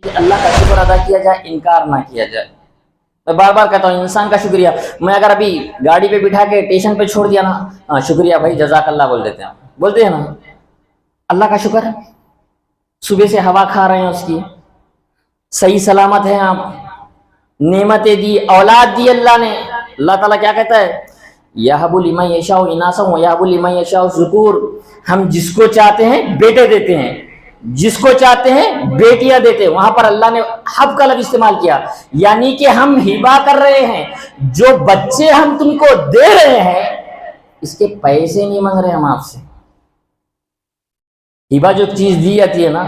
کہ اللہ کا شکر ادا کیا جائے، انکار نہ کیا جائے۔ میں بار بار کہتا ہوں انسان کا شکریہ، میں اگر ابھی گاڑی پہ بٹھا کے اسٹیشن پہ چھوڑ دیا نا، شکریہ بھائی جزاک اللہ بول دیتے ہیں، بولتے ہیں نا، اللہ کا شکر ہے، صبح سے ہوا کھا رہے ہیں اس کی، صحیح سلامت ہیں آپ، نعمتیں دی، اولاد دی اللہ نے۔ اللہ تعالیٰ کیا کہتا ہے؟ یَهَبُ لِمَن یَشَاءُ اِنَاثًا وَیَهَبُ لِمَن یَشَاءُ الذُّکُورَ، ہم جس کو چاہتے ہیں بیٹے دیتے ہیں، جس کو چاہتے ہیں بیٹیاں دیتے ہیں۔ وہاں پر اللہ نے حب کا لفظ استعمال کیا، یعنی کہ ہم ہبا کر رہے ہیں، جو بچے ہم تم کو دے رہے ہیں اس کے پیسے نہیں مانگ رہے ہم آپ سے۔ ہبا جو چیز دی جاتی ہے نا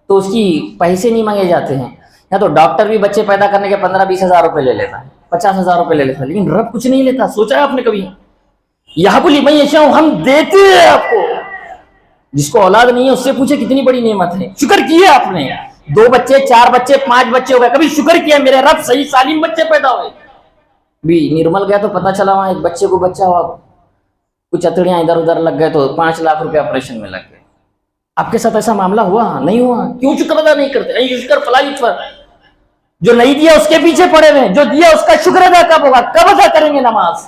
تو اس کی پیسے نہیں مانگے جاتے ہیں۔ یا تو ڈاکٹر بھی بچے پیدا کرنے کے 15-20 ہزار روپے لے لیتا ہے، 50 ہزار روپے لے لیتا ہے، لیکن رب کچھ نہیں لیتا۔ سوچا ہے آپ نے کبھی؟ یَهَبُ لِمَن یَشَاءُ، ہم دیتے ہیں آپ کو۔ جس کو اولاد نہیں ہے اس سے پوچھے کتنی بڑی نعمت ہے، شکر کیا آپ نے؟ 2 بچے، 4 بچے، 5 بچے ہو گئے، کبھی شکر کیا میرے رب صحیح سالم بچے پیدا ہوئے؟ بھی نرمل گیا تو پتہ چلا وہاں ایک بچے کو بچہ ہوا، کچھ اتڑیاں ادھر ادھر لگ گئے تو 5 لاکھ روپے آپریشن میں لگ گئے۔ آپ کے ساتھ ایسا معاملہ ہوا؟ نہیں ہوا؟ کیوں شکر ادا نہیں کرتے؟ نہیں شکر فلا یکفر، جو نہیں دیا اس کے پیچھے پڑے ہوئے، جو دیا اس کا شکر ادا کب ہوگا؟ کب ادا کریں گے نماز؟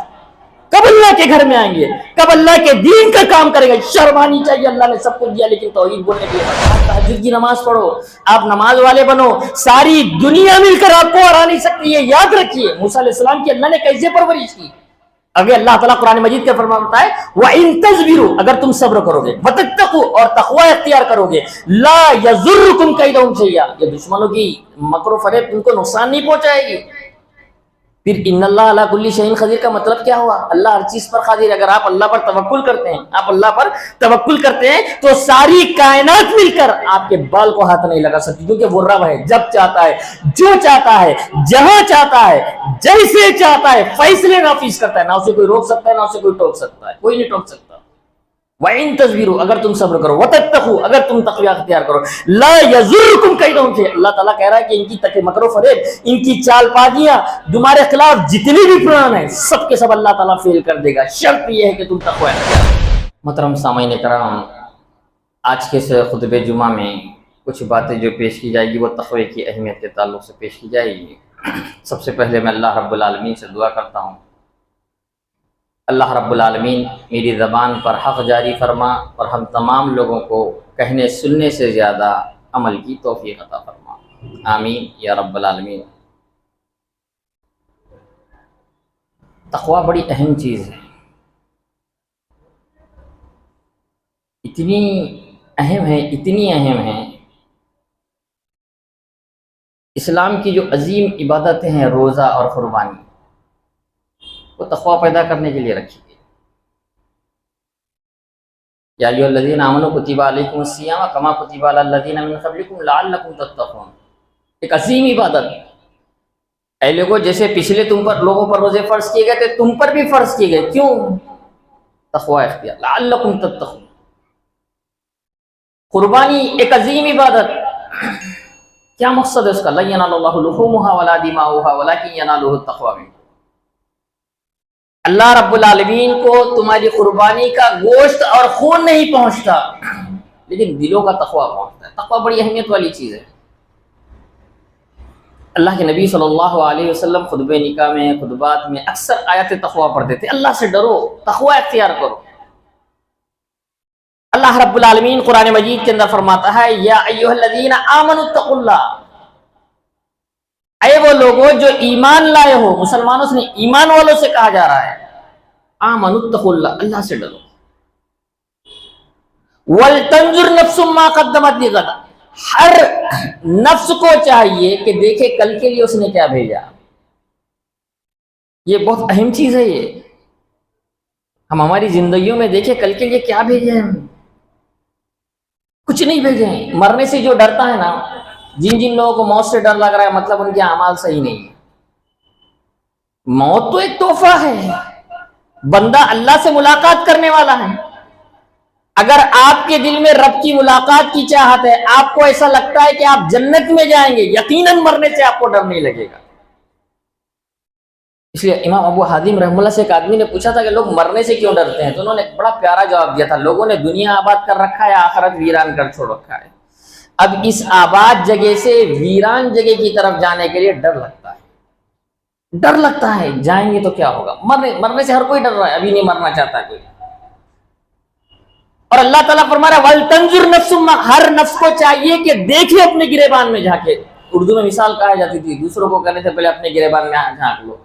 کب اللہ کے گھر میں آئیں گے؟ کب اللہ کے دین کا کام کریں گے؟ شرم آنی چاہیے، اللہ نے سب کچھ دیا لیکن توحید بولنے کے لیے تہجد کی نماز پڑھو، آپ نماز والے بنو، ساری دنیا مل کر آپ کو ہرا نہیں سکتی ہے، یاد رکھیے۔ موسیٰ علیہ السلام کی اللہ نے کیسے پرورش کی؟ اگر اللہ تعالیٰ قرآن مجید کا فرماتا ہے وَإِن تَصْبِرُوا، اگر تم صبر کرو گے، وَتَتَّقُوا، اور تقوی اختیار کرو گے، لَا يَضُرُّكُمْ كَيْدُهُمْ شَيْئًا، یہ دشمنوں کی مکر و فریب تم کو نقصان نہیں پہنچائے گی۔ پھر ان اللہ علی کل شیء قدیر کا مطلب کیا ہوا؟ اللہ ہر چیز پر قادر ہے۔ اگر آپ اللہ پر توکل کرتے ہیں، آپ اللہ پر توکل کرتے ہیں تو ساری کائنات مل کر آپ کے بال کو ہاتھ نہیں لگا سکتی، کیونکہ وہ رب ہے، جب چاہتا ہے، جو چاہتا ہے، جہاں چاہتا ہے، جیسے چاہتا ہے فیصلے نافذ کرتا ہے، نہ اسے کوئی روک سکتا ہے نہ اسے کوئی ٹوک سکتا ہے، کوئی نہیں ٹوک سکتا۔ وَإِن تَصْبِرُوا، اگر تم صبر کرو، وَتَتَّقُوا، اگر تم تقوی اختیار کرو، لَا يَضُرُّكُمْ كَيْدُهُمْ شَيْئًا، اللہ تعالیٰ کہہ رہا ہے کہ ان کی مکر و فریب، ان کی چال بازیاں تمہارے خلاف جتنی بھی پلان ہیں سب کے سب اللہ تعالیٰ فیل کر دے گا، شرط یہ ہے کہ تم تقوی اختیار کرو۔ محترم سامعین کرام، آج کے اس خطبہ جمعہ میں کچھ باتیں جو پیش کی جائے گی وہ تقوی کی اہمیت کے تعلق سے پیش کی جائے گی۔ سب سے پہلے میں اللہ رب العالمین سے دعا کرتا ہوں، اللہ رب العالمین میری زبان پر حق جاری فرما اور ہم تمام لوگوں کو کہنے سننے سے زیادہ عمل کی توفیق عطا فرما، آمین یا رب العالمین۔ تقوی بڑی اہم چیز ہے، اتنی اہم ہے۔ اسلام کی جو عظیم عبادتیں ہیں، روزہ اور قربانی، وہ تقوی پیدا کرنے کے لیے رکھی گئی۔ یا ایھا الذین آمنوا کتب علیکم الصیام کما کتب علی الذین من قبلکم لعلکم تتقون، ایک عظیم عبادت۔ اے لوگوں، جیسے پچھلے تم پر لوگوں پر روزے فرض کیے گئے تھے، تم پر بھی فرض کیے گئے، کیوں؟ تقوی اختیار، لعلکم تتقون۔ قربانی ایک عظیم عبادت، کیا مقصد ہے اس کا؟ لن ینال اللہ لحومها ولا دماؤها ولکن ینالہ التقوی منکم، اللہ رب العالمین کو تمہاری قربانی کا گوشت اور خون نہیں پہنچتا لیکن دلوں کا تقوی پہنچتا ہے۔ تقوی بڑی اہمیت والی چیز ہے۔ اللہ کے نبی صلی اللہ علیہ وسلم خطبہ نکاح میں، خطبات میں اکثر آیت تقوی پڑھتے تھے، اللہ سے ڈرو، تقوی اختیار کرو۔ اللہ رب العالمین قرآن مجید کے اندر فرماتا ہے یا ایھا الذین آمنوا اتقوا اللہ، اے وہ لوگوں جو ایمان لائے ہو، مسلمانوں سے نہیں، ایمان والوں سے کہا جا رہا ہے، آمنوا اتقوا اللہ، اللہ سے ڈرو، وَلْتَنْظُرْ نَفْسٌ مَا قَدَّمَتْ لِغَدٍ، ہر نفس کو چاہیے کہ دیکھے کل کے لیے اس نے کیا بھیجا۔ یہ بہت اہم چیز ہے، یہ ہم ہماری زندگیوں میں دیکھیں کل کے لیے کیا بھیجے ہیں، ہم کچھ نہیں بھیجے ہیں۔ مرنے سے جو ڈرتا ہے نا، جن لوگوں کو موت سے ڈر لگ رہا ہے، مطلب ان کے اعمال صحیح نہیں ہے۔ موت تو ایک تحفہ ہے، بندہ اللہ سے ملاقات کرنے والا ہے۔ اگر آپ کے دل میں رب کی ملاقات کی چاہت ہے، آپ کو ایسا لگتا ہے کہ آپ جنت میں جائیں گے، یقیناً مرنے سے آپ کو ڈر نہیں لگے گا۔ اس لیے امام ابو حاتم رحمہ اللہ سے ایک آدمی نے پوچھا تھا کہ لوگ مرنے سے کیوں ڈرتے ہیں، تو انہوں نے ایک بڑا پیارا جواب دیا تھا، لوگوں نے دنیا آباد کر رکھا ہے، آخرت ویران کر چھوڑ رکھا ہے۔ اب اس آباد جگہ سے ویران جگہ کی طرف جانے کے لیے ڈر لگتا ہے، ڈر لگتا ہے جائیں گے تو کیا ہوگا، مرنے سے ہر کوئی ڈر رہا ہے، ابھی نہیں مرنا چاہتا کوئی۔ اور اللہ تعالیٰ فرما رہا ہے وَلْتَنْظُرْ نَفْسٌ مَا، ہر نفس کو چاہیے کہ دیکھے اپنے گریبان میں جھانکے۔ اردو میں مثال کہا جاتی تھی، دوسروں کو کہنے سے پہلے اپنے گریبان میں جھانک لو۔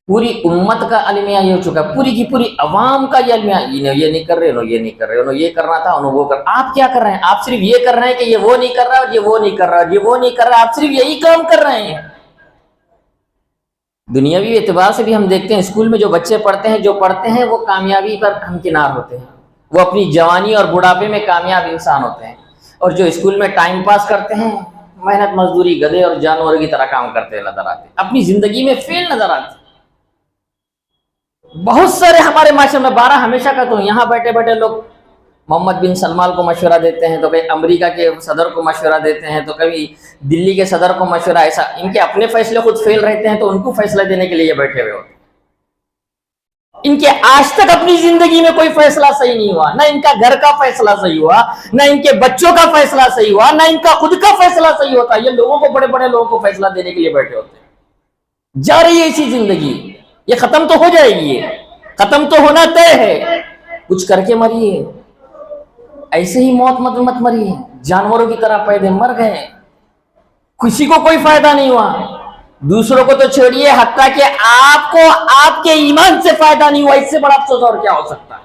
پوری امت کا المیہ یہ ہو چکا ہے، پوری کی پوری عوام کا یہ المیہ، یہ نہیں کر رہے، انہوں یہ نہیں کر رہے، انہوں یہ کرنا تھا، انہوں وہ کر، آپ کیا کر رہے ہیں؟ آپ صرف یہ کر رہے ہیں کہ یہ وہ نہیں کر رہا، یہ وہ نہیں کر رہا، یہ وہ نہیں کر رہا، آپ صرف یہی کام کر رہے ہیں۔ دنیاوی اعتبار سے بھی ہم دیکھتے ہیں اسکول میں جو بچے پڑھتے ہیں، جو پڑھتے ہیں وہ کامیابی پر ہمکنار ہوتے ہیں، وہ اپنی جوانی اور بڑھاپے میں کامیاب انسان ہوتے ہیں، اور جو اسکول میں ٹائم پاس کرتے ہیں، محنت مزدوری گدھے اور جانوروں کی طرح کام کرتے نظر آتے، اپنی زندگی میں فیل نظر آتے۔ بہت سارے ہمارے معاشرے میں، ہمیشہ کہتا ہوں، یہاں بیٹھے بیٹھے لوگ محمد بن سلمان کو مشورہ دیتے ہیں، تو کبھی امریکہ کے صدر کو مشورہ دیتے ہیں، تو کبھی دلی کے صدر کو مشورہ، ایسا ان کے اپنے فیصلے خود فیل رہتے ہیں تو ان کو فیصلہ دینے کے لیے یہ بیٹھے ہوئے ہوتے ہیں۔ ان کے آج تک اپنی زندگی میں کوئی فیصلہ صحیح نہیں ہوا، نہ ان کا گھر کا فیصلہ صحیح ہوا، نہ ان کے بچوں کا فیصلہ صحیح ہوا، نہ ان کا خود کا فیصلہ صحیح ہوتا۔ یہ لوگوں کو، بڑے بڑے لوگوں کو فیصلہ دینے کے لیے بیٹھے ہوتے ہیں۔ جا رہی ہے اسی زندگی، یہ ختم تو ہو جائے گی، یہ ختم تو ہونا طے ہے، کچھ کر کے مریے، ایسے ہی موت مت مریے، جانوروں کی طرح پیدے مر گئے، کسی کو کوئی فائدہ نہیں ہوا، دوسروں کو تو چھوڑیے، حتیٰ کہ آپ کو آپ کے ایمان سے فائدہ نہیں ہوا، اس سے بڑا افسوس اور کیا ہو سکتا ہے؟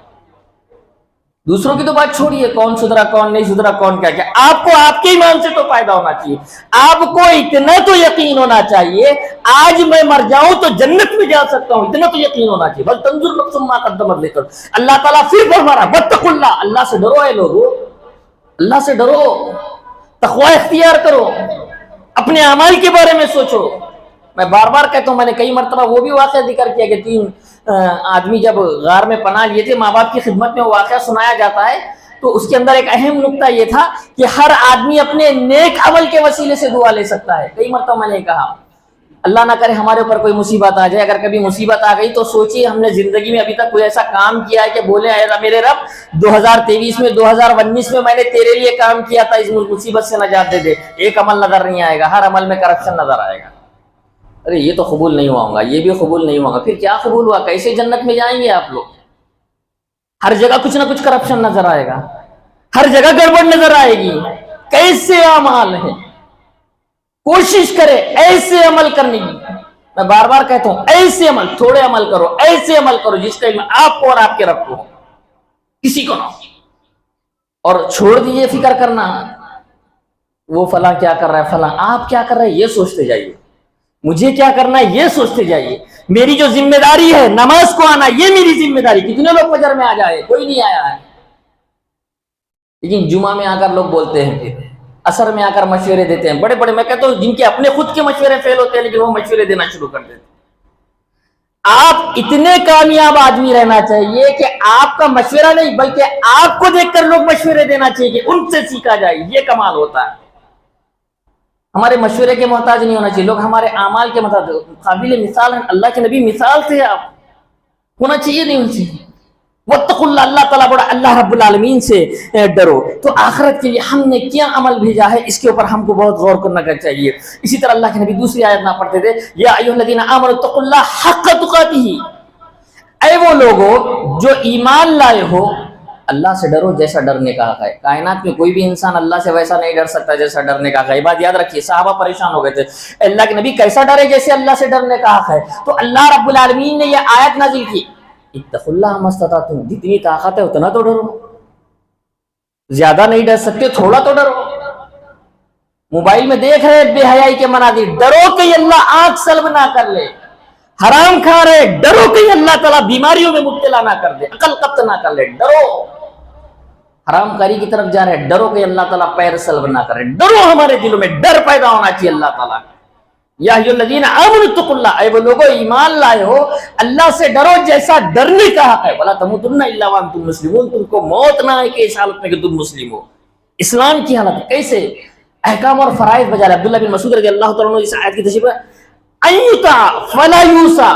دوسروں کی تو بات چھوڑیے، کون سدھرا کون نہیں سدھرا کون کیا، آپ کو آپ کے ایمان سے تو فائدہ ہونا چاہیے، آپ کو اتنا تو یقین ہونا چاہیے آج میں مر جاؤں تو جنت میں جا سکتا ہوں، اتنا تو یقین ہونا چاہیے۔ بل تنظر نفس ما قدمت لغد، اللہ تعالیٰ پھر فرما رہا واتقوا اللہ، اللہ سے ڈرو اے لوگو، اللہ سے ڈرو، تقوی اختیار کرو، اپنے اعمال کے بارے میں سوچو۔ میں بار بار کہتا ہوں، میں نے کئی مرتبہ وہ بھی واقعہ ذکر کیا کہ 3 آدمی جب غار میں پناہ لیے تھے، ماں باپ کی خدمت میں وہ واقعہ سنایا جاتا ہے، تو اس کے اندر ایک اہم نقطہ یہ تھا کہ ہر آدمی اپنے نیک عمل کے وسیلے سے دعا لے سکتا ہے۔ کئی مرتبہ میں نے کہا اللہ نہ کرے ہمارے اوپر کوئی مصیبت آ جائے، اگر کبھی مصیبت آ گئی تو سوچیے ہم نے زندگی میں ابھی تک کوئی ایسا کام کیا ہے کہ بولے اے میرے رب 2023 میں 2019 میں میں نے تیرے لیے کام کیا تھا، اس مصیبت سے نجات دے دے۔ ایک عمل نظر نہیں آئے گا، ہر عمل میں کرپشن نظر آئے گا، ارے یہ تو قبول نہیں ہوا ہوگا، یہ بھی قبول نہیں ہوا، پھر کیا قبول ہوا؟ کیسے جنت میں جائیں گے آپ لوگ؟ ہر جگہ کچھ نہ کچھ کرپشن نظر آئے گا، ہر جگہ گڑبڑ نظر آئے گی۔ کیسے اعمال ہیں، کوشش کرے ایسے عمل کرنے کی، میں بار بار کہتا ہوں ایسے عمل، تھوڑے عمل کرو، ایسے عمل کرو جس کا علم آپ کو اور آپ کے رب کو ہو، کسی کو نہ ہو۔ اور چھوڑ دیجیے فکر کرنا وہ فلاں کیا کر رہا ہے، فلاں آپ کیا کر رہے ہیں، یہ سوچتے جائیے، مجھے کیا کرنا ہے یہ سوچتے جائیے، میری جو ذمہ داری ہے نماز کو آنا، یہ میری ذمہ داری۔ کتنے لوگ فجر میں آ جائے، کوئی نہیں آیا ہے، لیکن جمعہ میں آ کر لوگ بولتے ہیں، پھر عصر میں آ کر مشورے دیتے ہیں، بڑے بڑے، میں کہتا ہوں جن کے اپنے خود کے مشورے فیل ہوتے ہیں لیکن وہ مشورے دینا شروع کر دیتے ہیں۔ آپ اتنے کامیاب آدمی رہنا چاہیے کہ آپ کا مشورہ نہیں بلکہ آپ کو دیکھ کر لوگ مشورے دینا چاہیے کہ ان سے سیکھا جائے، یہ کمال ہوتا ہے۔ ہمارے مشورے کے محتاج نہیں ہونا چاہیے، لوگ ہمارے اعمال کے محتاج، قابل مثال ہیں، اللہ کے نبی مثال تھے، آپ ہونا چاہیے نہیں ان سے۔ واتقوا اللہ، اللہ تعالیٰ بڑا، اللہ رب العالمین سے ڈرو۔ تو آخرت کے لیے ہم نے کیا عمل بھیجا ہے اس کے اوپر ہم کو بہت غور کرنا چاہیے۔ اسی طرح اللہ کے نبی دوسری آیت نہ پڑھتے تھے، یا ایھا الذین آمنوا اتقوا اللہ حق تقاتہ، اے وہ لوگوں جو ایمان لائے ہو اللہ سے ڈرو جیسا ڈرنے کا حق ہے۔ کائنات میں کوئی بھی انسان اللہ سے ویسا نہیں ڈر سکتا جیسا ڈرنے کا حق ہے۔ یہ بات یاد رکھیے، صحابہ پریشان ہو گئے تھے، اللہ کے نبی کیسا ڈرے جیسے اللہ سے ڈرنے کا حق ہے؟ تو اللہ رب العالمین نے یہ آیت نازل کی، اتقوا اللہ ما استطعتم، جتنی طاقت ہے اتنا تو ڈرو، زیادہ نہیں ڈر سکتے تھوڑا تو ڈرو۔ موبائل میں دیکھ رہے بے حیائی کے مناظر، ڈرو کہ اللہ آنکھ سلب نہ کر لے۔ حرام کھا رہے، ڈرو کہ اللہ تعالیٰ بیماریوں میں مبتلا نہ کر دے، عقل قبض نہ کر لے، ڈرو۔ حرام کاری کی طرف جا رہے ہیں، ڈرو کہ اللہ تعالیٰ پیر سلب نہ کرے، ڈرو۔ ہمارے دلوں میں ڈر پیدا ہونا چاہیے اللہ تعالیٰ کا۔ یا ایھا الذین آمنوا اتقوا اللہ، اے وہ لوگوں ایمان لائے ہو اللہ سے ڈرو جیسا ڈرنے کا حق ہے۔ ولا تموتن الا وانتم مسلمون، تم کو موت نہ آئے کہ اس حالت میں کہ تم مسلم ہو۔ اسلام کی حالت کیسے احکام اور فرائض بجا رہے۔ عبداللہ بن مسعود رضی اللہ تعالیٰ عنہ اس آیت کی تشریح ان یطاع فلا یوصى،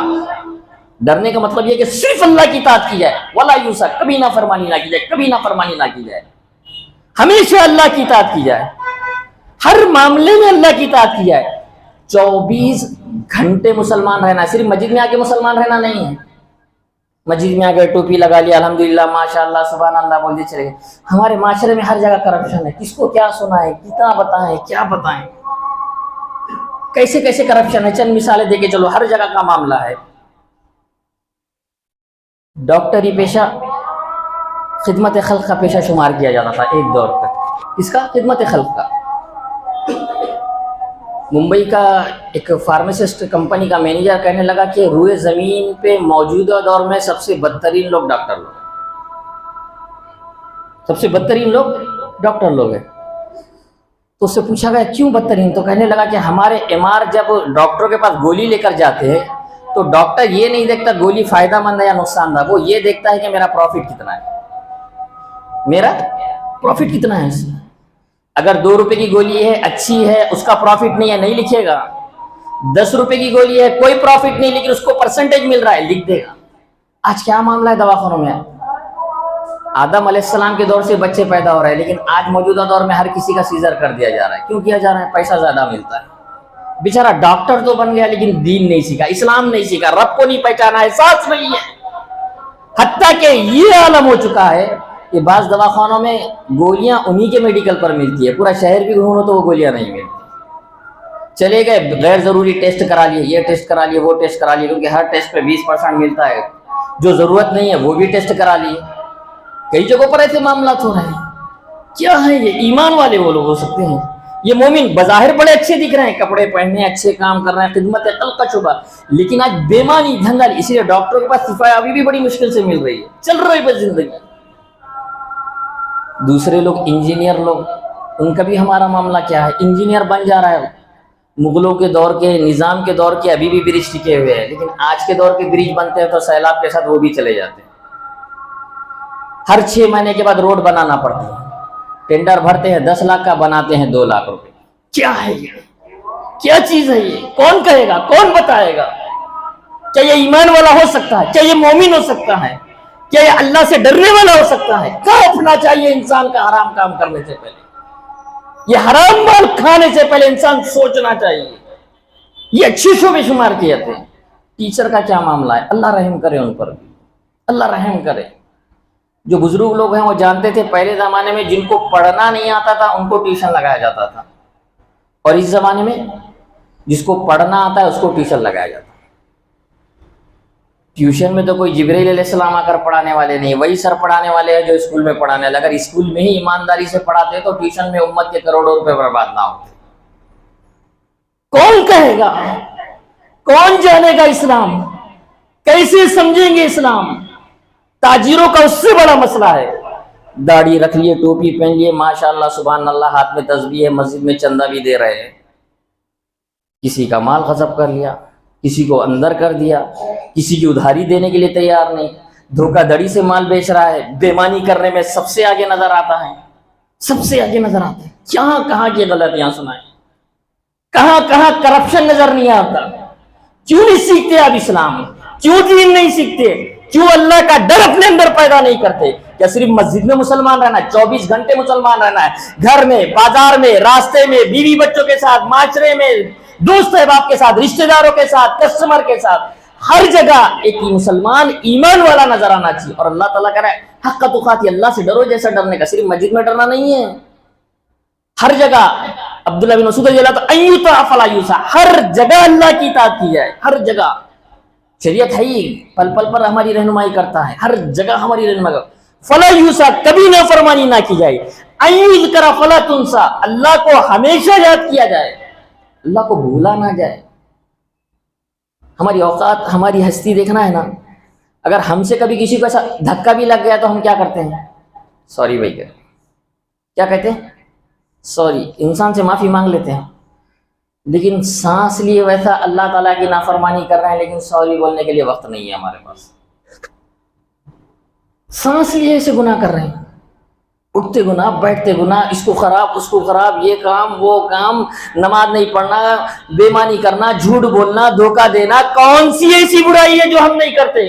ڈرنے کا مطلب یہ کہ صرف اللہ کی اطاعت کی جائے، ولا یوصى، کبھی نہ فرمانی نہ کی جائے، کبھی نہ فرمانی نہ کی جائے۔ ہمیشہ اللہ کی اطاعت کی جائے, ہر معاملے میں اللہ کی اطاعت کی جائے. 24 گھنٹے مسلمان رہنا ہے, صرف مسجد میں آ کے مسلمان رہنا نہیں ہے. مسجد میں آ کے ٹوپی لگا لیا, الحمدللہ ماشاء اللہ سبحان اللہ بول دیے چلے گئے. ہمارے معاشرے میں ہر جگہ کرپشن ہے, کس کو کیا سنائے, کتنا بتائیں, کیا بتائیں, کیسے کیسے کرپشن ہے. چند مثالیں دے کے چلو, ہر جگہ کا معاملہ ہے. ڈاکٹری پیشہ خدمت خلق کا پیشہ شمار کیا جاتا تھا ایک دور تک. کس کا؟ خدمت خلق کا. ممبئی کا ایک فارماسسٹ کمپنی کا مینیجر کہنے لگا کہ روئے زمین پہ موجودہ دور میں سب سے بدترین لوگ ڈاکٹر لوگ ہیں, سب سے بدترین لوگ ڈاکٹر لوگ ہیں. تو اس سے پوچھا گیا کیوں بدترین؟ تو کہنے لگا کہ ہمارے ایم.آر جب ڈاکٹروں کے پاس گولی لے کر جاتے ہیں تو ڈاکٹر یہ نہیں دیکھتا گولی فائدہ مند ہے یا نقصان دہ, وہ یہ دیکھتا ہے کہ میرا پروفٹ کتنا ہے, میرا پروفٹ کتنا ہے اس میں. اگر 2 روپے کی گولی ہے اچھی ہے, اس کا پروفٹ نہیں ہے, نہیں لکھے گا. 10 روپے کی گولی ہے, کوئی پروفٹ نہیں, لیکن اس کو پرسنٹیج مل رہا ہے, لکھ دے گا. آج کیا معاملہ ہے دواخانوں میں؟ آدم علیہ السلام کے دور سے بچے پیدا ہو رہے ہیں, لیکن آج موجودہ دور میں ہر کسی کا سیزر کر دیا جا رہا ہے. کیوں کیا جا رہا ہے؟ پیسہ زیادہ ملتا ہے. بیچارہ ڈاکٹر تو بن گیا لیکن دین نہیں سیکھا, اسلام نہیں سیکھا, رب کو نہیں پہچانا, احساس نہیں ہے. حتیٰ کہ یہ عالم ہو چکا ہے کہ بعض دواخانوں میں گولیاں انہی کے میڈیکل پر ملتی ہے, پورا شہر بھی گھومو تو وہ گولیاں نہیں ملتی. چلے گئے, غیر ضروری ٹیسٹ کرا لیے, یہ ٹیسٹ کرا لیے, وہ ٹیسٹ کرا لیے, کیونکہ ہر ٹیسٹ پہ 20% ملتا ہے, جو ضرورت نہیں ہے وہ بھی ٹیسٹ کرا لیے. کئی جگہوں پر ایسے معاملات ہو رہے ہیں. کیا ہے یہ؟ ایمان والے وہ لوگ ہو سکتے ہیں. یہ مومن بظاہر بڑے اچھے دکھ رہے ہیں, کپڑے پہننے, اچھے کام کر رہے ہیں, خدمت خلق کا شعبہ, لیکن آج بےمانی دھندل. اسی لیے ڈاکٹروں کے پاس شفا ابھی بھی بڑی مشکل سے مل رہی ہے, چل رہی بس زندگی. دوسرے لوگ انجینئر لوگ, ان کا بھی ہمارا معاملہ کیا ہے؟ انجینئر بن جا رہا ہے. مغلوں کے دور کے نظام کے دور کے ابھی بھی برج ٹکے ہوئے ہیں, لیکن آج کے دور کے برج بنتے ہیں تو سیلاب کے ساتھ وہ بھی چلے جاتے ہیں. ہر 6 مہینے کے بعد روڈ بنانا پڑتا ہے, ٹینڈر بھرتے ہیں 10 لاکھ کا, بناتے ہیں 2 لاکھ روپے. کیا ہے یہ؟ کیا چیز ہے یہ؟ کون کہے گا, کون بتائے گا؟ کیا یہ ایمان والا ہو سکتا ہے؟ کیا یہ مومن ہو سکتا ہے؟ کیا یہ اللہ سے ڈرنے والا ہو سکتا ہے؟ کیا اپنا چاہیے انسان کا حرام کام کرنے سے پہلے, یہ حرام مال کھانے سے پہلے انسان سوچنا چاہیے. یہ اچھی شعبے شمار کیے تھے. ٹیچر کا کیا معاملہ ہے؟ اللہ رحم کرے ان پر بھی, اللہ رحم کرے. جو بزرگ لوگ ہیں وہ جانتے تھے پہلے زمانے میں جن کو پڑھنا نہیں آتا تھا ان کو ٹیوشن لگایا جاتا تھا, اور اس زمانے میں جس کو پڑھنا آتا ہے اس کو ٹیوشن لگایا جاتا ہے. ٹیوشن میں تو کوئی جبرائیل علیہ السلام آ کر پڑھانے والے نہیں, وہی سر پڑھانے والے ہیں جو اسکول میں پڑھانے والے. اگر اسکول میں ہی ایمانداری سے پڑھاتے تو ٹیوشن میں امت کے کروڑوں روپے برباد نہ ہوتے. کون کہے گا, کون جانے گا اسلام, کیسے سمجھیں گے اسلام؟ تاجروں کا اس سے بڑا مسئلہ ہے. داڑھی رکھ لیے, ٹوپی پہن لیے, ماشاءاللہ سبحان اللہ, ہاتھ میں تسبیح ہے, مسجد میں چندہ بھی دے رہے ہیں. کسی کا مال غصب کر لیا, کسی کو اندر کر دیا, کسی کی ادھاری دینے کے لیے تیار نہیں, دھوکہ دڑی سے مال بیچ رہا ہے, بےمانی کرنے میں سب سے آگے نظر آتا ہے, سب سے آگے نظر آتا ہے. کہاں کہاں کی غلطیاں سنائیں, کہاں کہاں کرپشن نظر نہیں آتا. کیوں نہیں سیکھتے آپ اسلام؟ کیوں دین نہیں سیکھتے؟ کیوں اللہ کا ڈر اپنے اندر پیدا نہیں کرتے؟ کیا صرف مسجد میں مسلمان رہنا ہے, 24 گھنٹے مسلمان رہنا ہے, گھر میں, بازار میں, راستے میں, بیوی بچوں کے ساتھ, معاشرے میں, دوست احباب کے ساتھ, رشتہ داروں کے ساتھ, کسٹمر کے ساتھ, ہر جگہ ایک مسلمان ایمان والا نظر آنا چاہیے. اور اللہ تعالیٰ کہہ رہا ہے حق تقاتی, اللہ سے ڈرو جیسا ڈرنے کا. صرف مسجد میں ڈرنا نہیں ہے, ہر جگہ. عبداللہ بن مسعود رضی اللہ عنہ ایوتا فلا یوسا, ہر جگہ اللہ کی اطاعت کی جائے, ہر جگہ. شریعت ہے ہی, پل پل پر ہماری رہنمائی کرتا ہے, ہر جگہ ہماری رہنمائی. فلا یوسا, کبھی نافرمانی نہ کی جائے. ایذکر فلا تنسا, اللہ کو ہمیشہ یاد کیا جائے, اللہ کو بھولا نہ جائے. ہماری اوقات, ہماری ہستی دیکھنا ہے نا. اگر ہم سے کبھی کسی کو ایسا دھکا بھی لگ گیا تو ہم کیا کرتے ہیں؟ سوری بھائی, کیا کہتے ہیں؟ سوری. انسان سے معافی مانگ لیتے ہیں, لیکن سانس لیے ویسا اللہ تعالیٰ کی نافرمانی کر رہے ہیں, لیکن سوری بولنے کے لیے وقت نہیں ہے ہمارے پاس. سانس لیے ایسے گناہ کر رہے ہیں, اٹھتے گناہ, بیٹھتے گناہ, اس کو خراب, اس کو خراب, یہ کام, وہ کام, نماز نہیں پڑھنا, بےمانی کرنا, جھوٹ بولنا, دھوکہ دینا. کون سی ایسی برائی ہے جو ہم نہیں کرتے؟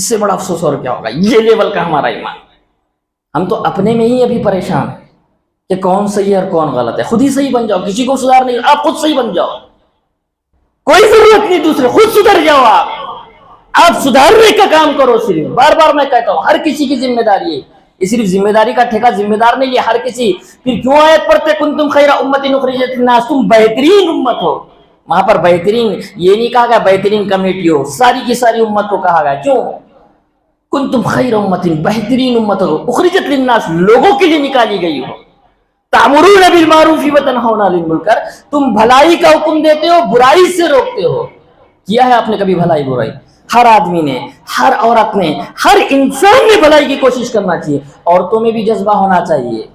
اس سے بڑا افسوس اور کیا ہوگا؟ یہ لیول کا ہمارا ایمان. ہم تو اپنے میں ہی ابھی پریشان ہیں کہ کون صحیح ہے اور کون غلط ہے. خود ہی صحیح بن جاؤ, کسی کو سدھار نہیں, آپ خود صحیح بن جاؤ, کوئی ضرورت نہیں دوسرے, خود سدھر جاؤ. آپ سدھارنے کا کام کرو. صرف بار بار میں کہتا ہوں, ہر کسی کی ذمہ داری ہے. یہ صرف ذمہ داری کا ٹھیکہ ذمہ دار نہیں, یہ ہر کسی. پھر کیوں آیت پڑھتے کنتم خیر امت اخرجت للناس, تم بہترین امت ہو. وہاں پر بہترین یہ نہیں کہا گیا بہترین کمیٹی ہو, ساری کی ساری امت کو کہا گیا. کیوں؟ کنتم خیر امت, بہترین امت ہو, اخرجت للناس, لوگوں کے لیے نکالی گئی ہو. تأمرون بالمعروف وتنہون عن المنکر, تم بھلائی کا حکم دیتے ہو, برائی سے روکتے ہو. کیا ہے آپ نے کبھی بھلائی برائی؟ ہر آدمی نے, ہر عورت نے, ہر انسان نے بھلائی کی کوشش کرنا چاہیے. عورتوں میں بھی جذبہ ہونا چاہیے.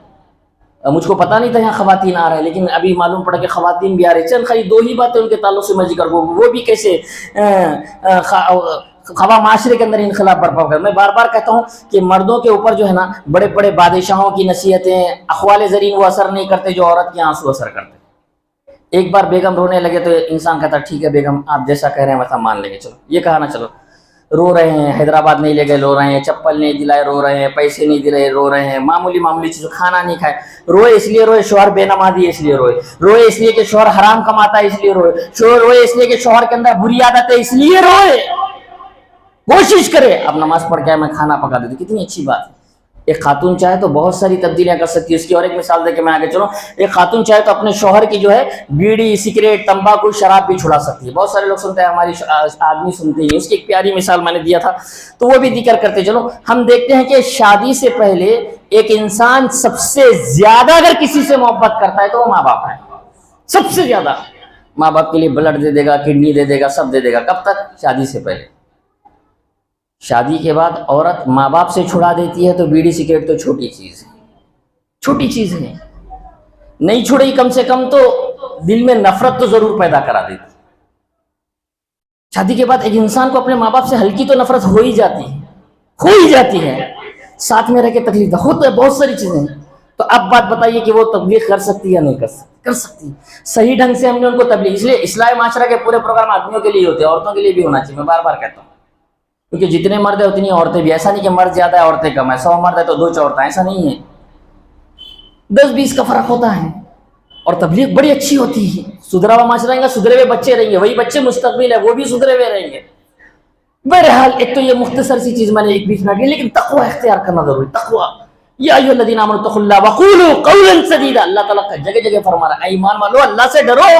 مجھ کو پتا نہیں تھا یہاں خواتین آ رہے ہیں, لیکن ابھی معلوم پڑا کہ خواتین بھی آ رہے ہیں. چند خالی دو ہی باتیں ان کے تعلق سے میں ذکر کروں, وہ بھی کیسے خواہ معاشرے کے اندر انقلاب برپا کر. میں بار بار کہتا ہوں کہ مردوں کے اوپر جو ہے نا بڑے بڑے بادشاہوں کی نصیحتیں, اقوال زرین وہ اثر نہیں کرتے جو عورت کے آنسو اثر کرتے. ایک بار بیگم رونے لگے تو انسان کہتا ٹھیک ہے بیگم آپ جیسا کہہ رہے ہیں ویسا مان لیں گے, چلو یہ کہا نا, چلو رو رہے ہیں, حیدرآباد نہیں لے گئے رو رہے ہیں, چپل نہیں دلائے رو رہے ہیں, پیسے نہیں دلائے رو رہے ہیں, معمولی معمولی چیزوں, کھانا نہیں کھائے روئے, اس لیے روئے شوہر بے نمازی ہے اس لیے روئے, روئے اس لیے کہ شوہر حرام کماتا ہے اس لیے روئے, شوہر روئے اس لیے کہ شوہر کے اندر بری عادت ہے اس لیے روئے. کوشش کرے اب نماز پڑھ کے میں کھانا پکا دیتی, کتنی اچھی بات ہے. ایک خاتون چاہے تو بہت ساری تبدیلیاں کر سکتی ہے. اس کی اور ایک مثال دے کے میں آگے چلوں. ایک خاتون چاہے تو اپنے شوہر کی جو ہے بیڑی, سگریٹ, تمباکو, شراب بھی چھڑا سکتی ہے. بہت سارے لوگ سنتے ہیں, ہماری آدمی سنتے ہیں. اس کی ایک پیاری مثال میں نے دیا تھا تو وہ بھی ذکر کرتے چلو. ہم دیکھتے ہیں کہ شادی سے پہلے ایک انسان سب سے زیادہ اگر کسی سے محبت کرتا ہے تو وہ ماں باپ ہے. سب سے زیادہ ماں باپ کے لیے بلڈ دے دے گا, کڈنی دے دے گا, سب دے دے گا. کب تک؟ شادی سے پہلے. شادی کے بعد عورت ماں باپ سے چھڑا دیتی ہے تو بیڑی سگریٹ تو چھوٹی چیز ہے, چھوٹی چیز ہے. نہیں چھڑی کم سے کم تو دل میں نفرت تو ضرور پیدا کرا دیتی. شادی کے بعد ایک انسان کو اپنے ماں باپ سے ہلکی تو نفرت ہو ہی جاتی ہے. ساتھ میں رہ کے تکلیف ہوتا ہے, بہت ساری چیزیں ہیں. تو اب بات بتائیے کہ وہ تبلیغ کر سکتی یا نہیں کر سکتی. صحیح ڈھنگ سے ہم نے ان کو تبلیغ, اس لیے اصلاح معاشرہ کے پورے پروگرام آدمیوں کے لیے ہوتے ہیں, عورتوں کے لیے بھی ہونا چاہیے. میں بار بار کہتا ہوں کیونکہ جتنے مرد ہیں اتنی عورتیں بھی. ایسا نہیں کہ مرد زیادہ ہے عورتیں کم ہے, 100 مرد ہے تو 2 عورتیں, ایسا نہیں ہے. 10-20 کا فرق ہوتا ہے. اور تبلیغ بڑی اچھی ہوتی ہے. سدھرا ہوا معاشرہ رہیں گا, سدھرے ہوئے بچے رہیں گے, وہی بچے مستقبل ہے, وہ بھی سدھرے ہوئے رہیں گے. بہرحال ایک تو یہ مختصر سی چیز میں نے ایک بیچ میں کی, لیکن تقوی اختیار کرنا ضروری. تقوی, یا ایھا الذین آمنوا اتقوا اللہ وقولوا قولا سدیدا. اللہ تعالیٰ کا جگہ جگہ فرما رہا ہے ایمان والو اللہ سے ڈرو.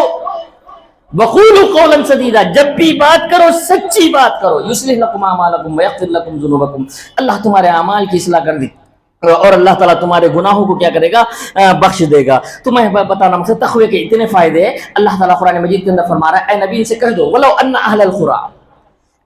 وقولوا قولا سدیدا, جب بھی بات کرو سچی بات کرو. یصلح لکم اعمالکم ویغفر لکم ذنوبکم. اللہ تمہارے اعمال کی اصلاح کر دی اور اللہ تعالیٰ تمہارے گناہوں کو کیا کرے گا؟ بخش دے گا. تو میں بتانا مقصد تقوی کے اتنے فائدے ہیں. اللہ تعالیٰ قرآن مجید کے اندر فرما رہا ہے, اے نبی ان سے کہہ دو ولو ان اہل القری,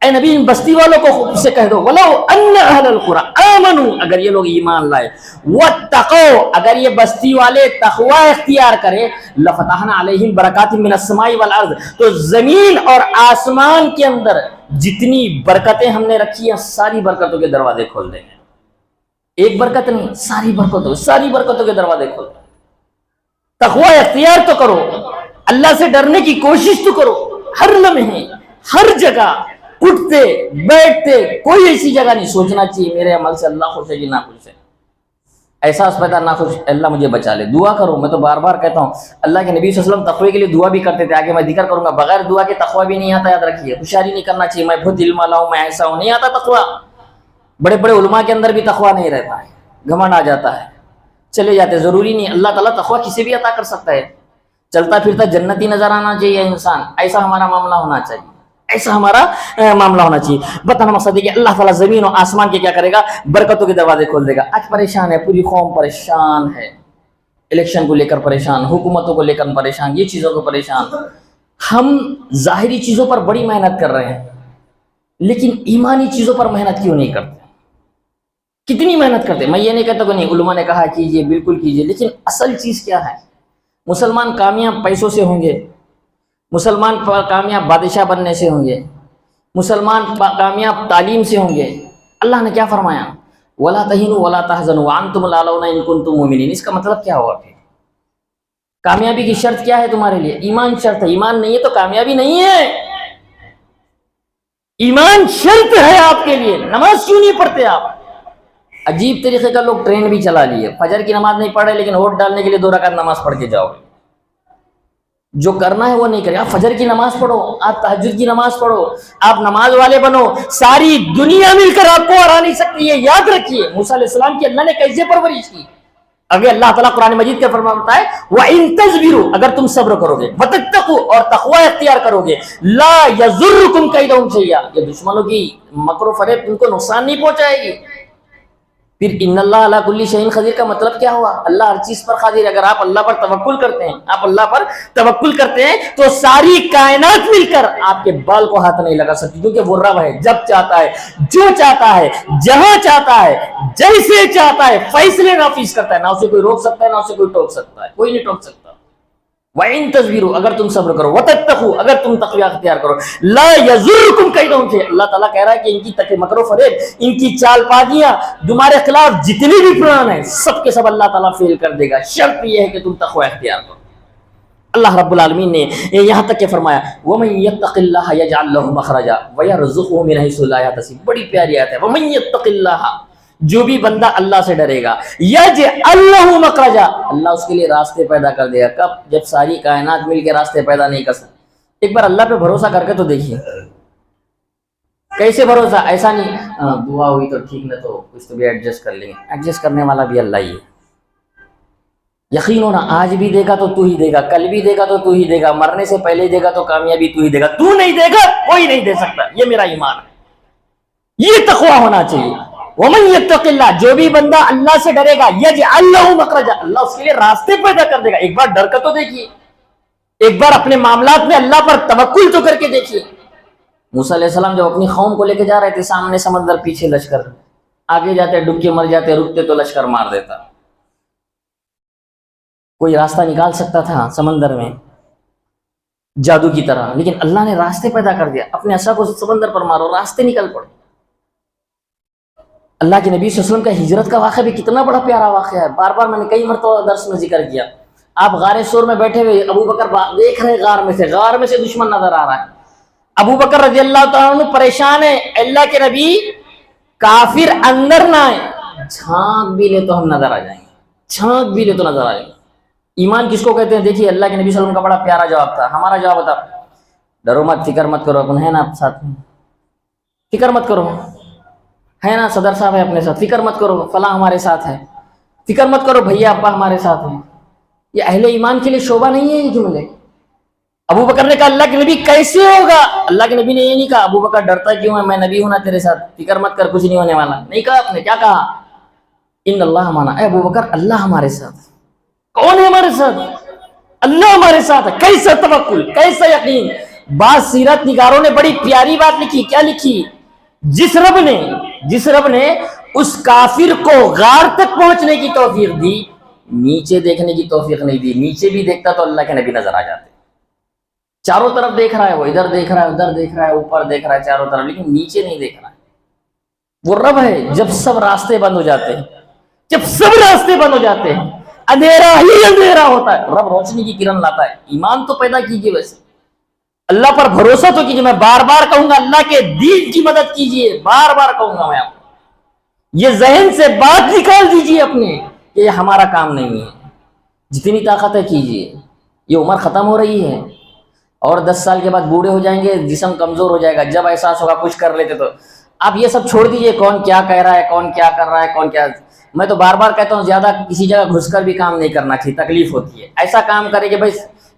اے نبی ان بستی والوں کو سے کہہ دو ولو ان اہل القری آمنوا, اگر یہ لوگ ایمان لائے, واتقوا, اگر یہ بستی والے تقوی اختیار کرے, لفتحنا علیہم برکات من السماء والارض, تو زمین اور آسمان کے اندر جتنی برکتیں ہم نے رکھی ہیں ساری برکتوں کے دروازے کھول دیں گے. ایک برکت نہیں, ساری برکتوں کے دروازے کھول دیں. تقوی اختیار تو کرو, اللہ سے ڈرنے کی کوشش تو کرو. ہر لمحے, ہر جگہ, اٹھتے بیٹھتے, کوئی ایسی جگہ نہیں سوچنا چاہیے میرے عمل سے اللہ خوش ہے کہ نہ خوش ہے. احساس پیدا نہ خوش, اللہ مجھے بچا لے. دعا کرو. میں تو بار بار کہتا ہوں اللہ کے نبی صلی اللہ علیہ وسلم تقوی کے لیے دعا بھی کرتے تھے. آگے میں ذکر کروں گا. بغیر دعا کے تقوی بھی نہیں آتا, یاد رکھیے. ہوشیاری نہیں کرنا چاہیے میں بہت علم والا ہوں, میں ایسا ہوں, نہیں آتا تقوی. بڑے بڑے علماء کے اندر بھی تقوی نہیں رہتا ہے, گھمنڈ آ جاتا ہے, چلے جاتے. ضروری نہیں, اللہ تعالیٰ تقوی کسی بھی عطا کر سکتا ہے. چلتا پھرتا جنتی نظر آنا چاہیے انسان, ایسا ہمارا معاملہ ہونا چاہیے, ایسا ہمارا معاملہ ہونا چاہیے. بتانا مقصد ہے کہ اللہ تعالیٰ زمین و آسمان کے کیا کرے گا؟ برکتوں کے دروازے کھول دے گا. آج پریشان ہے, پوری قوم پریشان ہے, الیکشن کو لے کر پریشان, حکومتوں کو لے کر پریشان, یہ چیزوں کو پریشان. ہم ظاہری چیزوں پر بڑی محنت کر رہے ہیں لیکن ایمانی چیزوں پر محنت کیوں نہیں کرتے؟ کتنی محنت کرتے. میں یہ نہیں کہتا کہ نہیں, علماء نے کہا کیجئے, بالکل کیجئے, لیکن اصل چیز کیا ہے؟ مسلمان کامیاب پیسوں سے ہوں گے, مسلمان کامیاب بادشاہ بننے سے ہوں گے, مسلمان کامیاب تعلیم سے ہوں گے. اللہ نے کیا فرمایا؟ وَلَا تَهِنُوا وَلَا تَحْزَنُوا وَأَنْتُمُ الْأَعْلَوْنَ إِن كُنتُم مُؤْمِنِينَ. اس کا مطلب کیا ہوا؟ پھر کامیابی کی شرط کیا ہے تمہارے لیے؟ ایمان شرط ہے. ایمان نہیں ہے تو کامیابی نہیں ہے. ایمان شرط ہے آپ کے لیے، نماز کیوں نہیں پڑھتے آپ؟ عجیب طریقے کا لوگ ٹرین بھی چلا لیے، فجر کی نماز نہیں پڑھے لیکن ووٹ ڈالنے کے لیے 2 رکعت نماز پڑھ کے جاؤ، جو کرنا ہے وہ نہیں کرے۔ آپ فجر کی نماز پڑھو، آپ تہجد کی نماز پڑھو، آپ نماز والے بنو، ساری دنیا مل کر آپ کو ہرا نہیں سکتی ہے، یاد رکھیے۔ موسیٰ علیہ السلام کی اللہ نے کیسے پرورش کی؟ اگر اللہ تعالیٰ قرآن مجید کے فرماتا ہے وَإِن تَصْبِرُوا، اگر تم صبر کرو گے، وَتَتَّقُوا، اور تقوی اختیار کرو گے، لَا يَضُرُّكُمْ كَيْدُهُمْ شَيْئًا، یہ دشمنوں کی مکر و فریب تم کو نقصان نہیں پہنچائے گی۔ پھر ان اللہ علی کل شیء قدیر کا مطلب کیا ہوا؟ اللہ ہر چیز پر قادر ہے۔ اگر آپ اللہ پر توکل کرتے ہیں، آپ اللہ پر توکل کرتے ہیں تو ساری کائنات مل کر آپ کے بال کو ہاتھ نہیں لگا سکتی، کیونکہ وہ رب ہے، جب چاہتا ہے، جو چاہتا ہے، جہاں چاہتا ہے، جیسے چاہتا ہے فیصلے نافذ کرتا ہے، نہ اسے کوئی روک سکتا ہے، نہ اسے کوئی ٹوک سکتا ہے، کوئی نہیں ٹوک سکتا۔ وَإِن تَصْبِرُوا، اگر تم صبر کرو، وَتَتَّقُوا، اگر تم تقوی اختیار کرو، لَا يَضُرُّكُمْ كَيْدُهُمْ شَيْئًا، اللہ تعالیٰ کہہ رہا ہے کہ ان کی مکر و فریب، ان کی چال بازیاں تمہارے خلاف جتنی بھی پلان ہیں سب کے سب اللہ تعالیٰ فیل کر دے گا، شرط یہ ہے کہ تم تقوی اختیار کرو۔ اللہ رب العالمین نے یہاں تک کہ فرمایا وَمَن يَتَّقِ اللَّهَ يَجْعَل لَّهُ مَخْرَجًا وَيَرْزُقْهُ مِنْ حَيْثُ لَا يَحْتَسِبُ، بڑی پیاری آیت ہے۔ وَمَن يَتَّقِ اللَّهَ، جو بھی بندہ اللہ سے ڈرے گا، یجعل لہ مخرجا، اللہ اس کے لیے راستے پیدا کر دے گا۔ کب؟ جب ساری کائنات مل کے راستے پیدا نہیں کر سکتے۔ ایک بار اللہ پہ بھروسہ کر کے تو دیکھیے، کیسے بھروسہ؟ ایسا نہیں دعا ہوئی تو ٹھیک نہ تو کچھ تو بھی ایڈجسٹ کر لیں گے، ایڈجسٹ کرنے والا بھی اللہ ہی ہے۔ یقین ہونا آج بھی دے گا تو تو ہی دے گا، کل بھی دے گا تو تو ہی دے گا، مرنے سے پہلے دے گا تو کامیابی تو ہی دے گا، تو نہیں دے گا کوئی نہیں دے سکتا، یہ میرا ایمان ہے، یہ تقویٰ ہونا چاہیے۔ وَمَن يَتَّقِ اللَّهَ، جو بھی بندہ اللہ سے ڈرے گا، يَجْعَل لَّهُ مَخْرَجًا، اللہ اس کے لیے راستے پیدا کر دے گا۔ ایک بار ڈر کر تو دیکھیے، ایک بار اپنے معاملات میں اللہ پر توکل تو کر کے دیکھیے۔ موسیٰ علیہ السلام جب اپنی قوم کو لے کے جا رہے تھے، سامنے سمندر، پیچھے لشکر، آگے جاتے ڈوب کے مر جاتے، رکتے تو لشکر مار دیتا۔ کوئی راستہ نکال سکتا تھا سمندر میں جادو کی طرح، لیکن اللہ نے راستے پیدا کر دیا، اپنے عصا کو سمندر پر مارو، راستے نکل پڑے۔ اللہ کے نبی صلی اللہ علیہ وسلم کا ہجرت کا واقعہ بھی کتنا بڑا پیارا واقعہ ہے، بار بار میں نے کئی مرتبہ درس میں ذکر کیا۔ آپ غار سور میں بیٹھے ہوئے، ابو بکر دیکھ رہے غار میں سے دشمن نظر آ رہا ہے، ابو بکر رضی اللہ تعالیٰ عنہ پریشان ہے، اللہ کے نبی کافر اندر نہ آئے، جھانک بھی لے تو ہم نظر آ جائیں گے، جھانک بھی لے تو نظر آ جائیں گے۔ ایمان کس کو کہتے ہیں؟ دیکھیے اللہ کے نبی صلی اللہ علیہ وسلم کا بڑا پیارا جواب تھا، ہمارا جواب تھا ڈرو مت، فکر مت کرو، اپن ہے نا آپ ساتھ میں، فکر مت کرو، ہے نا صدر صاحب ہے اپنے ساتھ، فکر مت کرو، فلاں ہمارے ساتھ ہے، فکر مت کرو، بھیا ابا ہمارے ساتھ ہیں۔ یہ اہل ایمان کے لیے شعبہ نہیں ہے یہ جملے۔ ابو بکر نے کہا اللہ کے نبی کیسے ہوگا؟ اللہ کے نبی نے یہ نہیں کہا ابو بکر ڈرتا کیوں ہے، میں نبی ہوں نا تیرے ساتھ، فکر مت کر، کچھ نہیں ہونے والا، نہیں کہا۔ آپ نے کیا کہا؟ ان اللہ معنا، اے ابو بکر اللہ ہمارے ساتھ۔ کون ہے ہمارے ساتھ؟ اللہ ہمارے ساتھ ہے۔ کیسا توکل، کیسا یقین۔ بعض سیرت نگاروں نے بڑی پیاری بات لکھی، کیا لکھی؟ جس رب نے اس کافر کو غار تک پہنچنے کی توفیق دی، نیچے دیکھنے کی توفیق نہیں دی۔ نیچے بھی دیکھتا تو اللہ کے نبی نظر آ جاتے۔ چاروں طرف دیکھ رہا ہے، وہ ادھر دیکھ رہا ہے، ادھر دیکھ رہا ہے، اوپر دیکھ رہا ہے، چاروں طرف، لیکن نیچے نہیں دیکھ رہا ہے۔ وہ رب ہے، جب سب راستے بند ہو جاتے ہیں، جب سب راستے بند ہو جاتے ہیں، اندھیرا ہی اندھیرا ہوتا ہے، رب روشنی کی کرن لاتا ہے۔ ایمان تو پیدا کیجیے، ویسے اللہ پر بھروسہ تو کیجیے۔ میں بار بار کہوں گا اللہ کے دین کی مدد کیجیے، بار بار کہوں گا میں آپ کو۔ یہ ذہن سے بات نکال دیجیے اپنے کہ یہ ہمارا کام نہیں ہے، جتنی طاقت ہے کیجیے۔ یہ عمر ختم ہو رہی ہے اور 10 سال کے بعد بوڑھے ہو جائیں گے، جسم کمزور ہو جائے گا، جب احساس ہوگا کچھ کر لیتے تو آپ یہ سب چھوڑ دیجیے، کون کیا کہہ رہا ہے، کون کیا کر رہا ہے، کون کیا۔ میں تو بار بار کہتا ہوں زیادہ کسی جگہ گھس کر بھی کام نہیں کرنا چاہیے، تکلیف ہوتی ہے۔ ایسا کام کرے کہ بھائی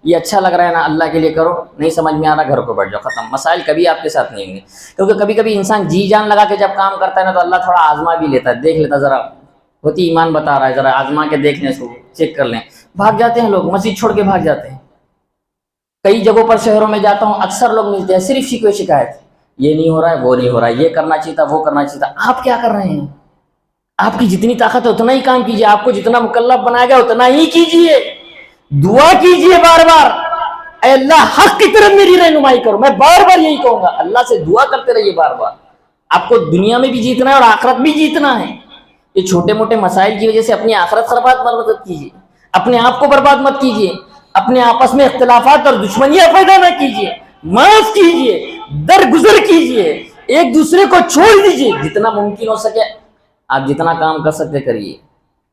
یہ اچھا لگ رہا ہے نا، اللہ کے لیے کرو، نہیں سمجھ میں آ رہا گھر کو بیٹھ جاؤ، ختم۔ مسائل کبھی آپ کے ساتھ نہیں ہوں گے، کیونکہ کبھی کبھی انسان جی جان لگا کے جب کام کرتا ہے نا تو اللہ تھوڑا آزما بھی لیتا ہے، دیکھ لیتا ذرا ہوتی ایمان بتا رہا ہے، ذرا آزما کے دیکھ لیں، چیک کر لیں۔ بھاگ جاتے ہیں لوگ، مسجد چھوڑ کے بھاگ جاتے ہیں۔ کئی جگہوں پر شہروں میں جاتا ہوں، اکثر لوگ ملتے ہیں، صرف شکوے شکایت، یہ نہیں ہو رہا ہے، وہ نہیں ہو رہا ہے، یہ کرنا چاہیے تھا، وہ کرنا چاہیے تھا۔ آپ کیا کر رہے ہیں؟ آپ کی جتنی طاقت ہے اتنا ہی کام کیجیے، آپ کو جتنا مکلف بنایا گیا اتنا ہی کیجیے، دعا کیجیے بار بار، اے اللہ حق کی طرف میری رہنمائی کرو۔ میں بار بار یہی کہوں گا، اللہ سے دعا کرتے رہیے بار بار۔ آپ کو دنیا میں بھی جیتنا ہے اور آخرت بھی جیتنا ہے۔ یہ چھوٹے موٹے مسائل کی وجہ سے اپنی آخرت برباد مت کیجیے، اپنے آپ کو برباد مت کیجیے، اپنے آپس میں اختلافات اور دشمنیاں پیدا نہ کیجیے، معاف کیجیے، درگزر کیجیے، ایک دوسرے کو چھوڑ دیجیے، جتنا ممکن ہو سکے آپ جتنا کام کر سکتے کریے،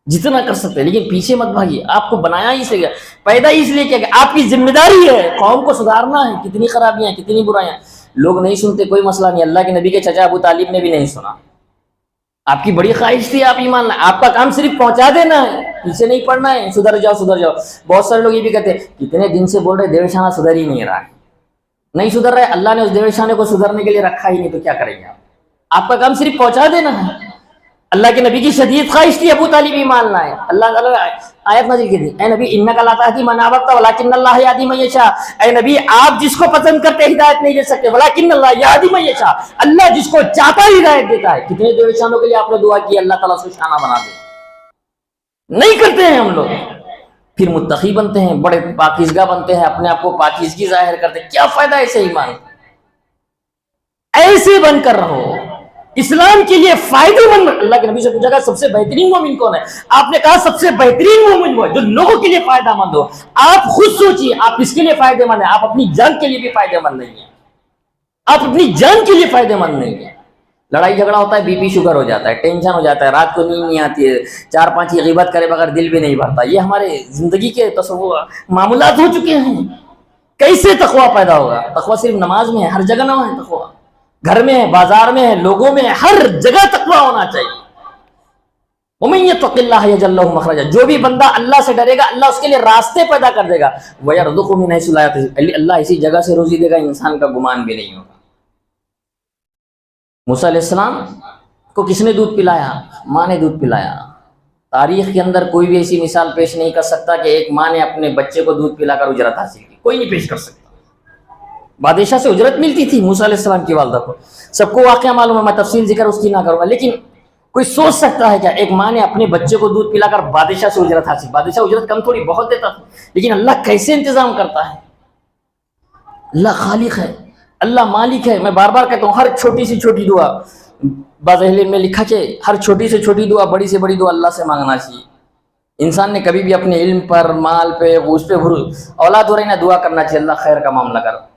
جتنا کر سکتے، لیکن پیچھے مت بھاگیے۔ آپ کو بنایا ہی سے گیا، پیدا ہی اس لیے کیا کہ آپ کی ذمہ داری ہے قوم کو سدھارنا ہے۔ کتنی خرابیاں، کتنی برائیاں، لوگ نہیں سنتے، کوئی مسئلہ نہیں، اللہ کے نبی کے چچا ابو طالب نے بھی نہیں سنا۔ آپ کی بڑی خواہش تھی، آپ ایمان لائے، آپ کا کام صرف پہنچا دینا ہے، پیچھے نہیں پڑنا ہے، سدھر جاؤ سدھر جاؤ۔ بہت سارے لوگ یہ بھی کہتے ہیں کتنے دن سے بول رہے دیوشانہ سدھر ہی نہیں رہا ہے، نہیں سدھر رہے، اللہ نے اس دیوشانے کو سدھرنے کے لیے رکھا ہی نہیں، تو کیا کریں گے آپ کا کام صرف پہنچا دینا ہے۔ اللہ کے نبی کی شدید خواہش تھی ابو طالب ایمان لائے، اللہ تعالیٰ آیت نازل کی تھی، اے نبی انک لا تہدی من احببت ولکن اللہ یہدی من یشاء، اے نبی آپ جس کو پسند کرتے ہدایت نہیں دے سکتے، ولکن اللہ یہدی من یشاء، اللہ جس کو چاہتا ہے ہدایت دیتا ہے۔ کتنے دیوشانوں کے لیے آپ نے دعا کی اللہ تعالیٰ اس کو شانہ بنا دے، نہیں کرتے ہیں ہم لوگ، پھر متقی بنتے ہیں، بڑے پاکیزگہ بنتے ہیں، اپنے آپ کو پاکیزگی ظاہر کرتے ہیں۔ کیا فائدہ ایسے ایمان؟ ایسے بن کر رہو، اسلام کے لیے فائدے مند۔ اللہ کے نبی سے پوچھا گیا سب سے بہترین مومن کون ہے؟ آپ نے کہا سب سے بہترین مومن وہ ہے جو لوگوں کے لیے فائدہ مند ہو۔ آپ خود سوچئے آپ کس کے لیے فائدے مند ہیں؟ آپ اپنی جان کے لیے بھی فائدے مند نہیں ہیں، آپ اپنی جان کے لیے فائدے مند نہیں ہیں۔ لڑائی جھگڑا ہوتا ہے، بی پی شوگر ہو جاتا ہے، ٹینشن ہو جاتا ہے، رات کو نیند نہیں آتی ہے، 4-5 کی غیبت کرے بغیر دل بھی نہیں بھرتا۔ یہ ہمارے زندگی کے تصور معاملات ہو چکے ہیں۔ کیسے تقویٰ پیدا ہوگا؟ تقویٰ صرف نماز میں ہے، ہر جگہ نہ ہے تقویٰ، گھر میں ہے، بازار میں ہے، لوگوں میں ہے، ہر جگہ تقویٰ ہونا چاہیے۔ وَمَن يَتَّقِ اللَّهَ يَجْعَل لَّهُ مَخْرَجًا، جو بھی بندہ اللہ سے ڈرے گا اللہ اس کے لیے راستے پیدا کر دے گا۔ وَيَرْزُقْهُ مِنْ حَيْثُ لَا يَحْتَسِبُ، اللہ اسی جگہ سے روزی دے گا انسان کا گمان بھی نہیں ہوگا۔ موسیٰ علیہ السلام کو کس نے دودھ پلایا؟ ماں نے دودھ پلایا۔ تاریخ کے اندر کوئی بھی ایسی مثال پیش نہیں کر سکتا کہ ایک ماں نے اپنے بچے کو دودھ پلا کر اجرت حاصل کی، کوئی نہیں پیش کر سکتا۔ بادشاہ سے اجرت ملتی تھی موسیٰ علیہ السلام کی والدہ کو، سب کو واقعہ معلوم ہے، میں تفصیل ذکر اس کی نہ کروں گا، لیکن کوئی سوچ سکتا ہے کیا ایک ماں نے اپنے بچے کو دودھ پلا کر بادشاہ سے اجرت حاصل؟ بادشاہ اجرت کم تھوڑی بہت دیتا تھا، لیکن اللہ کیسے انتظام کرتا ہے؟ اللہ خالق ہے، اللہ مالک ہے۔ میں بار بار کہتا ہوں ہر چھوٹی سی چھوٹی دعا، بعض اہل علم میں لکھا کہ ہر چھوٹی سے چھوٹی دعا بڑی سے بڑی دعا اللہ سے مانگنا چاہیے۔ انسان نے کبھی بھی اپنے علم پر، مال پہ، اس پہ اولاد ہو رہی نا دعا کرنا چاہیے اللہ خیر کا معاملہ کر،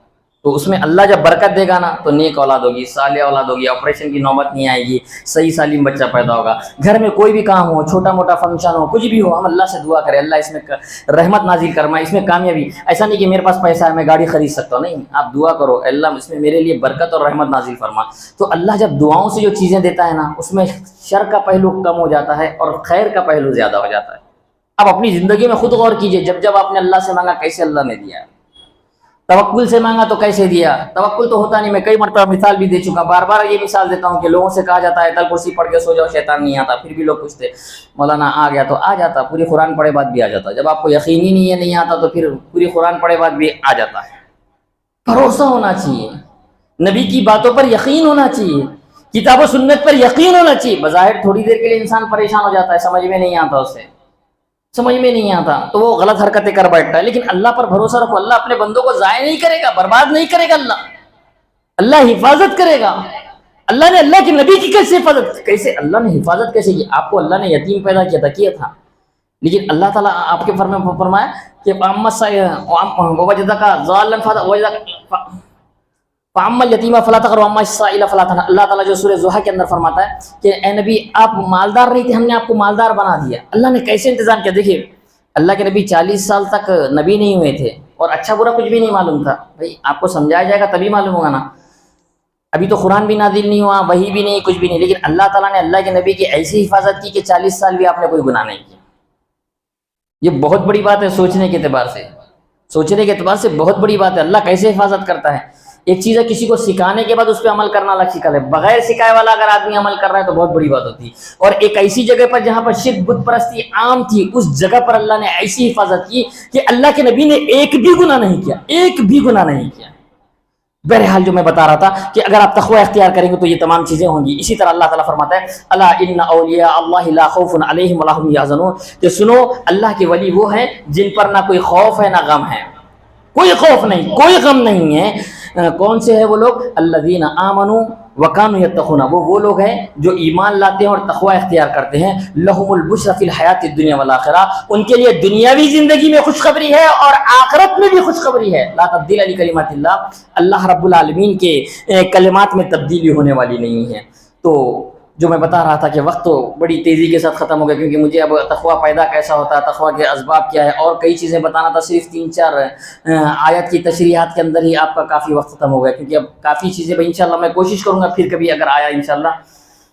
تو اس میں اللہ جب برکت دے گا نا تو نیک اولاد ہوگی، صالح اولاد ہوگی، آپریشن کی نوبت نہیں آئے گی، صحیح سالم بچہ پیدا ہوگا۔ گھر میں کوئی بھی کام ہو، چھوٹا موٹا فنکشن ہو، کچھ بھی ہو، ہم اللہ سے دعا کریں اللہ اس میں رحمت نازل کرمائے، اس میں کامیابی۔ ایسا نہیں کہ میرے پاس پیسہ ہے میں گاڑی خرید سکتا ہوں، نہیں، آپ دعا کرو اللہ اس میں میرے لیے برکت اور رحمت نازل فرما۔ تو اللہ جب دعاؤں سے جو چیزیں دیتا ہے نا اس میں شر کا پہلو کم ہو جاتا ہے اور خیر کا پہلو زیادہ ہو جاتا ہے۔ اب اپنی زندگی میں خود غور کیجئے، جب آپ نے اللہ سے مانگا کیسے اللہ نے دیا ہے؟ توکل سے مانگا تو کیسے دیا؟ توکل تو ہوتا نہیں، میں کئی مرتبہ مثال بھی دے چکا، بار بار یہ مثال دیتا ہوں کہ لوگوں سے کہا جاتا ہے آیت الکرسی پڑھ کے سو جاؤ شیطان نہیں آتا، پھر بھی لوگ پوچھتے مولانا آ گیا تو آ جاتا، پوری قرآن پڑھے بعد بھی آ جاتا۔ جب آپ کو یقین ہی نہیں ہے نہیں آتا تو پھر پوری قرآن پڑھے بعد بھی آ جاتا ہے۔ بھروسہ ہونا چاہیے، نبی کی باتوں پر یقین ہونا چاہیے، کتاب و سنت پر یقین ہونا چاہیے۔ بظاہر تھوڑی دیر کے لیے انسان پریشان ہو جاتا ہے، سمجھ میں نہیں آتا، اسے سمجھ میں نہیں آتا تو وہ غلط حرکتیں کر بیٹھتا ہے، لیکن اللہ پر بھروسہ رکھو، اللہ اپنے بندوں کو ضائع نہیں کرے گا، برباد نہیں کرے گا، اللہ حفاظت کرے گا۔ اللہ نے اللہ کے نبی کی کیسے حفاظت، کیسے اللہ نے حفاظت کیسے کی؟ آپ کو اللہ نے یتیم پیدا کیا تھا، لیکن اللہ تعالیٰ آپ کے فرمایا کہ فَأَمَّا الْيَتِيمَ فَلَا تَقْهَرْ وَأَمَّا السَّائِلَ فَلَا تَنْهَرْ۔ اللہ تعالیٰ جو سورہ زحا کے اندر فرماتا ہے کہ اے نبی آپ مالدار نہیں تھے، ہم نے آپ کو مالدار بنا دیا۔ اللہ نے کیسے انتظام کیا؟ دیکھیے اللہ کے نبی 40 سال تک نبی نہیں ہوئے تھے اور اچھا برا کچھ بھی نہیں معلوم تھا۔ بھائی آپ کو سمجھایا جائے گا تبھی معلوم ہوگا نا، ابھی تو قرآن بھی نازل نہیں ہوا، وحی بھی نہیں، کچھ بھی نہیں، لیکن اللہ تعالیٰ نے اللہ کے نبی کی ایسی حفاظت کی کہ 40 سال بھی آپ نے کوئی گناہ نہیں کیا۔ یہ بہت بڑی بات ہے، سوچنے کے اعتبار سے بہت بڑی بات ہے۔ اللہ کیسے حفاظت کرتا ہے؟ ایک چیز ہے کسی کو سکھانے کے بعد اس پہ عمل کرنا الگ سکھا ہے، بغیر سکھائے والا اگر آدمی عمل کر رہا ہے تو بہت بڑی بات ہوتی ہے۔ اور ایک ایسی جگہ پر جہاں پر شرک بت پرستی عام تھی، اس جگہ پر اللہ نے ایسی حفاظت کی کہ اللہ کے نبی نے ایک بھی گناہ نہیں کیا۔ بہرحال جو میں بتا رہا تھا کہ اگر آپ تقوی اختیار کریں گے تو یہ تمام چیزیں ہوں گی۔ اسی طرح اللہ تعالیٰ فرماتا ہے الا ان اولیاء اللہ لا خوف علیہم ولا هم یحزنون، کہ سنو اللہ کے ولی وہ ہیں جن پر نہ کوئی خوف ہے نہ غم ہے، کوئی خوف نہیں، کوئی غم نہیں ہے۔ کون سے ہیں وہ لوگ؟ الذین آمنوا وَكَانُوا يَتَّقُونَ، وہ لوگ ہیں جو ایمان لاتے ہیں اور تقوی اختیار کرتے ہیں. لَهُمُ الْبُشْرَى فِي الْحَيَاةِ الدُّنْيَا وَالْآخِرَةِ، ان کے لیے دنیاوی زندگی میں خوشخبری ہے اور آخرت میں بھی خوشخبری ہے. لا تبدیل لکلمات اللہ، اللہ رب العالمین کے کلمات میں تبدیلی ہونے والی نہیں ہے. تو جو میں بتا رہا تھا کہ وقت تو بڑی تیزی کے ساتھ ختم ہو گیا، کیونکہ مجھے اب تقوی پیدا کیسا ہوتا ہے، تقوی کے اسباب کیا ہے، اور کئی چیزیں بتانا تھا. صرف 3-4 آیت کی تشریحات کے اندر ہی آپ کا کافی وقت ختم ہو گیا، کیونکہ اب کافی چیزیں انشاءاللہ میں کوشش کروں گا پھر کبھی اگر آیا انشاءاللہ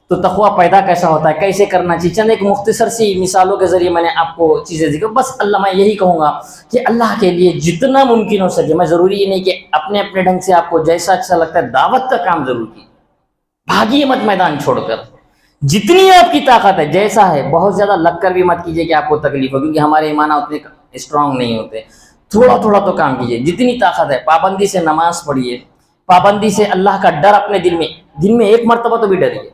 تو تقوی پیدا کیسا ہوتا ہے، کیسے کرنا چاہیے. چند ایک مختصر سی مثالوں کے ذریعے میں نے آپ کو چیزیں ذکر. بس اللہ میں یہی کہوں گا کہ اللہ کے لیے جتنا ممکن ہو سکے، میں ضروری یہ نہیں کہ اپنے اپنے ڈھنگ سے آپ کو جیسا اچھا لگتا ہے دعوت کا کام ضرور کیجیے، بھاگیے مت میدان چھوڑ کر. جتنی آپ کی طاقت ہے، جیسا ہے، بہت زیادہ لگ کر بھی مت کیجیے کہ آپ کو تکلیف ہو، کیونکہ ہمارے ایمان اتنے اسٹرانگ نہیں ہوتے. تھوڑا تھوڑا تو کام کیجیے جتنی طاقت ہے. پابندی سے نماز پڑھیے، پابندی سے اللہ کا ڈر اپنے دل میں ایک مرتبہ تو بھی ڈریے،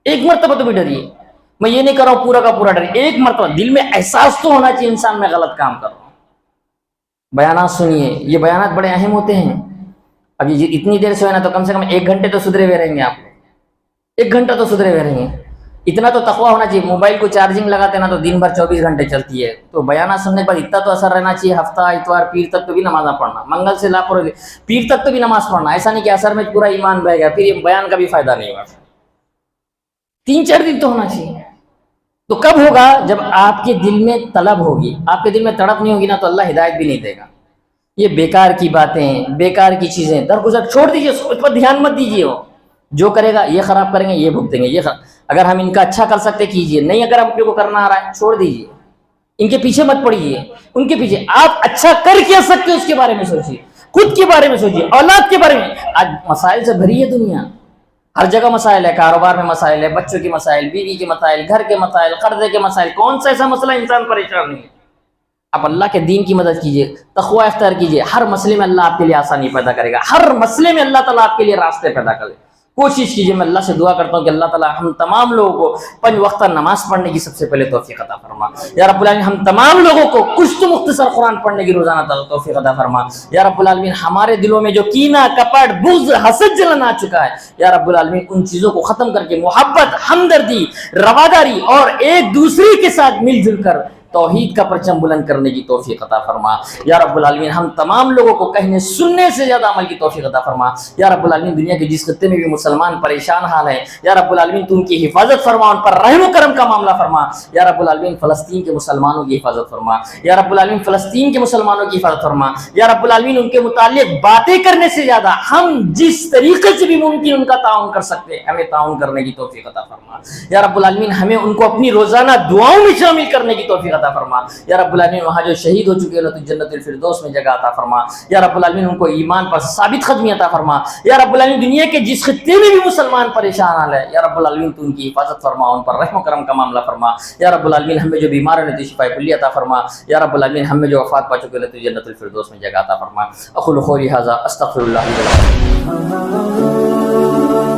ایک مرتبہ تو بھی ڈریے. میں یہ نہیں کر رہا ہوں پورا کا پورا ڈریے، ایک مرتبہ دل میں احساس تو ہونا چاہیے انسان میں غلط کام کر رہا ہوں. بیانات سنیے، یہ بیانات بڑے اہم ہوتے ہیں. اب یہ اتنی دیر سے ہے نا تو کم سے کم 1 گھنٹے تو سدھرے ہوئے رہیں گے آپ لوگ، 1 گھنٹہ تو سدھرے ہوئے رہیں گے. اتنا تو تقوی ہونا چاہیے. موبائل کو چارجنگ لگاتے نا تو دن بھر 24 گھنٹے چلتی ہے، تو بیانات سننے کے بعد اتنا تو اثر رہنا چاہیے. ہفتہ اتوار پیر تک تو بھی نماز پڑھنا، منگل سے پیر تک تو بھی نماز پڑھنا. ایسا نہیں کہ اثر میں پورا ایمان بہ گیا، پھر یہ بیان کا بھی فائدہ نہیں ہوگا. 3-4 دن تو ہونا چاہیے. تو کب ہوگا؟ جب آپ کے دل میں طلب ہوگی. آپ کے دل میں تڑپ نہیں ہوگی نا تو اللہ ہدایت بھی نہیں دے گا. یہ بیکار کی باتیں، بیکار کی چیزیں درگزر چھوڑ دیجیے، اس پر دھیان مت دیجیے. وہ جو کرے گا یہ خراب کریں گے، یہ بھگتیں گے. یہ اگر ہم ان کا اچھا کر سکتے کیجیے، نہیں اگر آپ کو کرنا آ رہا ہے چھوڑ دیجیے. ان کے پیچھے مت پڑیے، ان کے پیچھے. آپ اچھا کر کیا سکتے اس کے بارے میں سوچیے، خود کے بارے میں سوچیے، اولاد کے بارے میں. آج مسائل سے بھری ہے دنیا، ہر جگہ مسائل ہے. کاروبار میں مسائل ہے، بچوں کے مسائل، بیوی کے مسائل، گھر کے مسائل، قرضے کے مسائل. کون سا ایسا مسئلہ انسان پریشان نہیں ہے؟ آپ اللہ کے دین کی مدد کیجیے، تقوی اختیار کیجیے. ہر مسئلے میں اللہ آپ کے لیے آسانی پیدا کرے گا، ہر مسئلے میں اللہ تعالیٰ آپ کے لیے راستے پیدا کرے. کوشش کیجیے. میں اللہ سے دعا کرتا ہوں کہ اللہ تعالیٰ ہم تمام لوگوں کو 5 وقتہ نماز پڑھنے کی سب سے پہلے توفیق عطا فرما. یا رب العالمین ہم تمام لوگوں کو کچھ تو مختصر قرآن پڑھنے کی روزانہ توفیق عطا فرما. یا رب العالمین ہمارے دلوں میں جو کینہ، کپٹ، بغض، حسد، جلن آ چکا ہے، یا رب العالمین ان چیزوں کو ختم کر کے محبت، ہمدردی، رواداری اور ایک دوسرے کے ساتھ مل جل کر توحید کا پرچم بلند کرنے کی توفیق عطا فرما. یا رب العالمین ہم تمام لوگوں کو کہنے سننے سے زیادہ عمل کی توفیق عطا فرما. یا رب العالمین دنیا کے جس خطے میں بھی مسلمان پریشان حال ہے، یا رب العالمین تو ان کی حفاظت فرما، ان پر رحم و کرم کا معاملہ فرما. یا رب العالمین فلسطین کے مسلمانوں کی حفاظت فرما. یا رب العالمین فلسطین کے مسلمانوں کی حفاظت فرما. یا رب العالمین ان کے متعلق باتیں کرنے سے زیادہ ہم جس طریقے سے بھی ممکن ان کا تعاون کر سکتے ہیں ہمیں تعاون کرنے کی توفیق عطا فرما. یا رب العالمین ہمیں ان کو اپنی روزانہ دعاؤں میں شامل کرنے کی توفیق عطا فرما. یا رب العالمین وہاں جو شہید ہو چکے ہیں تو جنت الفردوس میں جگہ عطا فرما. یا رب العالمین ان کو ایمان پر ثابت قدمی عطا فرما. یا رب العالمین دنیا کے جس خطے میں بھی مسلمان پریشان حال ہے، یا رب العالمین تو ان کی حفاظت فرما، ان پر رحم و کرم کا معاملہ فرما. یا رب العالمین ہمیں جو بیمار ہیں تو شفا کلی عطا فرما. یا رب العالمین ہمیں جو وفات پا چکے ہیں تو جنت الفردوس میں جگہ عطا فرما. اقول قولی ھذا استغفر اللہ لي ولکم.